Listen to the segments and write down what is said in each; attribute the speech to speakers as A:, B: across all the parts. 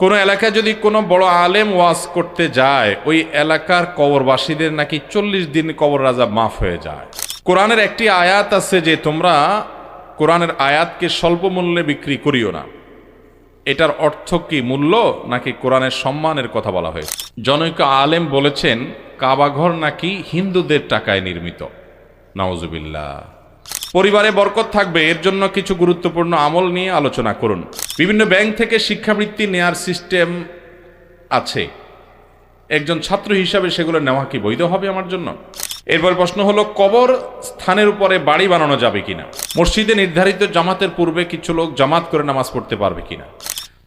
A: কোন এলাকায় যদি কোনো বড় আলেম ওয়াজ করতে যায়, ওই এলাকার কবরবাসীদের নাকি 40 দিন কবর আযাব মাফ হয়ে যায়। কোরআনের একটি আয়াত আছে যে তোমরা কোরআনের আয়াতকে স্বল্প মূল্যে বিক্রি করিও না। এটার অর্থ কি? মূল্য নাকি কোরআনের সম্মানের কথা বলা হয়েছে? জনৈক আলেম বলেছেন কাবাঘর নাকি হিন্দুদের টাকায় নির্মিত। নাউজুবিল্লাহ। পরিবারে বরকত থাকবে, এর জন্য কিছু গুরুত্বপূর্ণ আমল নিয়ে আলোচনা করুন। বিভিন্ন ব্যাংক থেকে শিক্ষাবৃত্তি নেয়ার সিস্টেম আছে, একজন ছাত্র হিসাবে সেগুলো নেওয়া কি বৈধ হবে আমার জন্য? এরপর প্রশ্ন হলো, কবর স্থানের উপরে বাড়ি বানানো যাবে কিনা? মসজিদে নির্ধারিত জামাতের পূর্বে কিছু লোক জামাত করে নামাজ পড়তে পারবে কিনা?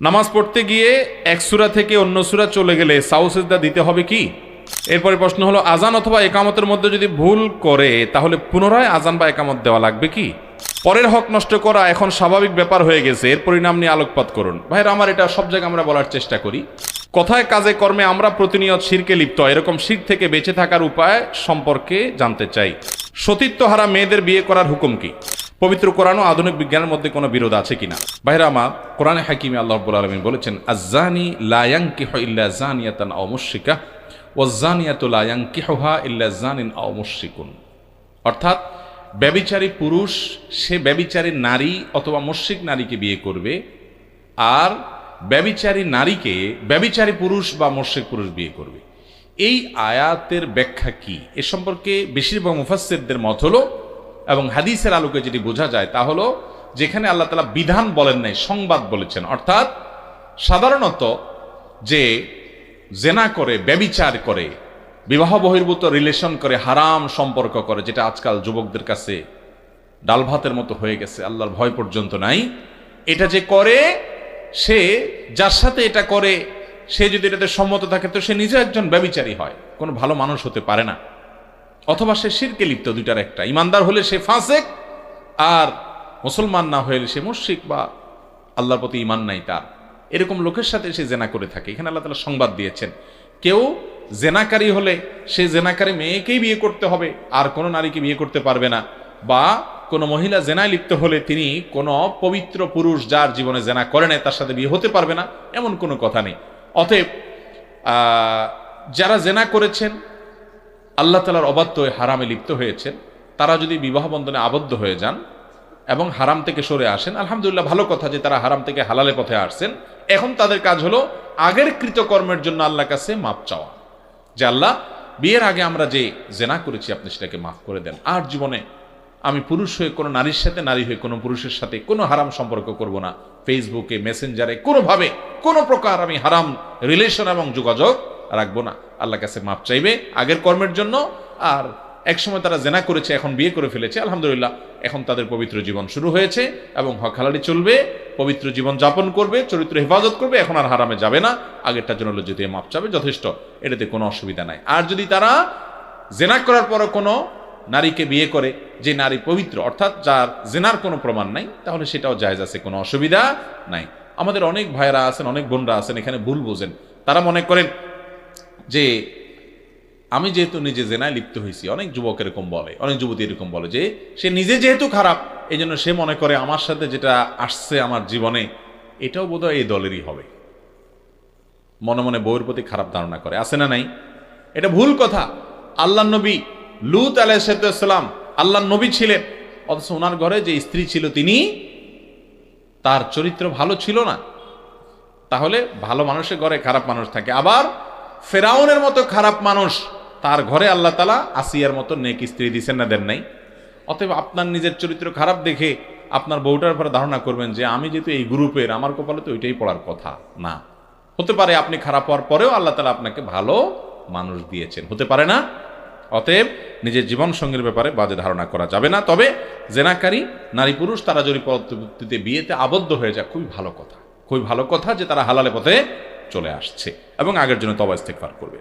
A: নামাজ পড়তে গিয়ে এক সূরা থেকে অন্য সূরা চলে গেলে সাউসেজদা দিতে হবে কি? এরপরে প্রশ্ন হলো, আজান অথবা একামতের মধ্যে যদি ভুল করে তাহলে পুনরায় আজান বা একামত দেওয়া লাগবে কি? পরের হক নষ্ট করা এখন স্বাভাবিক ব্যাপার হয়ে গেছে, এর পরিণাম নিয়ে আলোকপাত করুন। ভাইরা আমার, এটা সব জায়গায় আমরা বলার চেষ্টা করি, কথায় কাজে কর্মে আমরা প্রতিনিয়ত শিরকে লিপ্ত। এরকম শির থেকে বেঁচে থাকার উপায় সম্পর্কে জানতে চাই। সতীত্ব হারা মেয়েদের বিয়ে করার হুকুম কি? পবিত্র কোরআন ও আধুনিক বিজ্ঞানের মধ্যে কোনো বিরোধ আছে কিনা? ভাইরা আমার, কোরআনে হাকিমে আল্লাহ রাব্বুল আলামিন বলেছেন, আয-যানি লা ইয়ানকিহু ইল্লা যানিয়াতান আও মুশরিকা ওয়াজ-যানিয়াতু লা ইয়ানকিহুহা ইল্লা যানিন আও মুশরিকুন। অর্থাৎ ব্যভিচারী পুরুষ সে ব্যভিচারী নারী অথবা মুশরিক নারীকে বিয়ে করবে, আর ব্যভিচারী নারীকে ব্যভিচারী পুরুষ বা মুশরিক পুরুষ বিয়ে করবে। এই আয়াতের ব্যাখ্যা কি? এ সম্পর্কে বেশিরভাগ মুফাসসিরদের মত হলো, এবং হাদিসের আলোকে যেটি বোঝা যায় তা হলো, যেখানে আল্লাহ তাআলা বিধান বলেন নাই, সংবাদ বলেছেন। অর্থাৎ সাধারণত যে জেনা করে, ব্যভিচার করে, বিবাহ বহির্ভূত রিলেশন করে, হারাম সম্পর্ক করে, যেটা আজকাল যুবকদের কাছে ডাল ভাতের মতো হয়ে গেছে, আল্লাহর ভয় পর্যন্ত নাই, এটা যে করে, সে যার সাথে এটা করে সে যদি এটাতে সম্মত থাকে তো সে নিজে একজন ব্যভিচারী হয়, কোনো ভালো মানুষ হতে পারে না। অথবা সে শিরকে লিপ্ত, দুইটার একটা। ইমানদার হলে সে ফাসেক, আর মুসলমান না হলে সে মুশরিক বা আল্লাহর প্রতি ইমান নাই তার। এরকম লোকের সাথে সে জেনা করে থাকে। এখানে আল্লাহ তাআলা সংবাদ দিয়েছেন, কেউ জেনাকারী হলে সে জেনাকারী মেয়েকেই বিয়ে করতে হবে, আর কোনো নারীকে বিয়ে করতে পারবে না। বা কোনো মহিলা জেনায় লিপ্ত হলে তিনি কোনো পবিত্র পুরুষ যার জীবনে জেনা করে নাই তার সাথে বিয়ে হতে পারবে না, এমন কোনো কথা নেই। অতএব যারা জেনা করেছেন, আল্লাহ তাআলার অবাধ্য হয়ে হারামে লিপ্ত হয়েছেন, তারা যদি বিবাহ বন্ধনে আবদ্ধ হয়ে যান এবং হারাম থেকে সরে আসেন, আলহামদুলিল্লাহ, ভালো কথা যে তারা হারাম থেকে হালালে পথে আসছেন। এখন তাদের কাজ হলো আগের কৃতকর্মের জন্য আল্লাহর কাছে মাপ চাওয়া, যে আল্লাহ, বিয়ের আগে আমরা যে জেনা করেছি আপনি সেটাকে মাফ করে দেন। আর জীবনে আমি পুরুষ হয়ে কোনো নারীর সাথে, নারী হয়ে কোনো পুরুষের সাথে কোনো হারাম সম্পর্ক করব না। ফেসবুকে, মেসেঞ্জারে কোনোভাবে কোনো প্রকার আমি হারাম রিলেশন এবং যোগাযোগ রাখবো না। আল্লাহর কাছে মাপ চাইবে আগের কর্মের জন্য। আর একসময় তারা জেনা করেছে, এখন বিয়ে করে ফেলেছে, আলহামদুলিল্লাহ, এখন তাদের পবিত্র জীবন শুরু হয়েছে এবং হক হালালি চলবে, পবিত্র জীবন যাপন করবে, চরিত্র হেফাজত করবে, এখন আর হারামে যাবে না। আগেরটার জন্য যদি মাপ চাবে যথেষ্ট, এটাতে কোনো অসুবিধা নাই। আর যদি তারা জেনা করার পরও কোনো নারীকে বিয়ে করে, যে নারী পবিত্র, অর্থাৎ যার জেনার কোনো প্রমাণ নাই, তাহলে সেটাও জায়েজ আছে, কোনো অসুবিধা নাই। আমাদের অনেক ভাইরা আছেন, অনেক বোনরা আছেন, এখানে ভুল বোঝেন। তারা মনে করেন যে আমি যেহেতু নিজে জেনায় লিপ্ত হয়েছি, অনেক যুবক এরকম বলে, অনেক যুবতী এরকম বলে যে সে নিজে যেহেতু খারাপ, এই জন্য সে মনে করে আমার সাথে যেটা আসছে আমার জীবনে এটাও বোধহয় এই দলেরই হবে। মনে মনে বউয়ের প্রতি খারাপ ধারণা করে, আছে না নাই? এটা ভুল কথা। আল্লাহর নবী লূত আলাইহিস সালাম আল্লাহর নবী ছিলেন, অথচ ওনার ঘরে যে স্ত্রী ছিল তিনি, তার চরিত্র ভালো ছিল না। তাহলে ভালো মানুষের ঘরে খারাপ মানুষ থাকে। আবার ফেরাউনের মতো খারাপ মানুষ, তার ঘরে আল্লাহ তাআলা আসিয়ার মতো নেক স্ত্রী দিয়েছেন না, দেন নাই? অতএব আপনার নিজের চরিত্র খারাপ দেখে আপনার বউটার পরে ধারণা করবেন যে আমি যেহেতু এই গ্রুপের, আমার কপালে তো ওইটাই পড়ার কথা না। হতে পারে আপনি খারাপ হওয়ার পরেও আল্লাহ তাআলা আপনাকে ভালো মানুষ দিয়েছেন, হতে পারে না? অতএব নিজের জীবন সঙ্গীর ব্যাপারে বাজে ধারণা করা যাবে না। তবে জেনাকারী নারী পুরুষ তারা যদি পরবর্তীতে বিয়েতে আবদ্ধ হয়ে যায়, খুবই ভালো কথা, খুবই ভালো কথা যে তারা হালালে পথে চলে আসছে এবং আগের জন্য তওবা ইস্তেগফার করবে।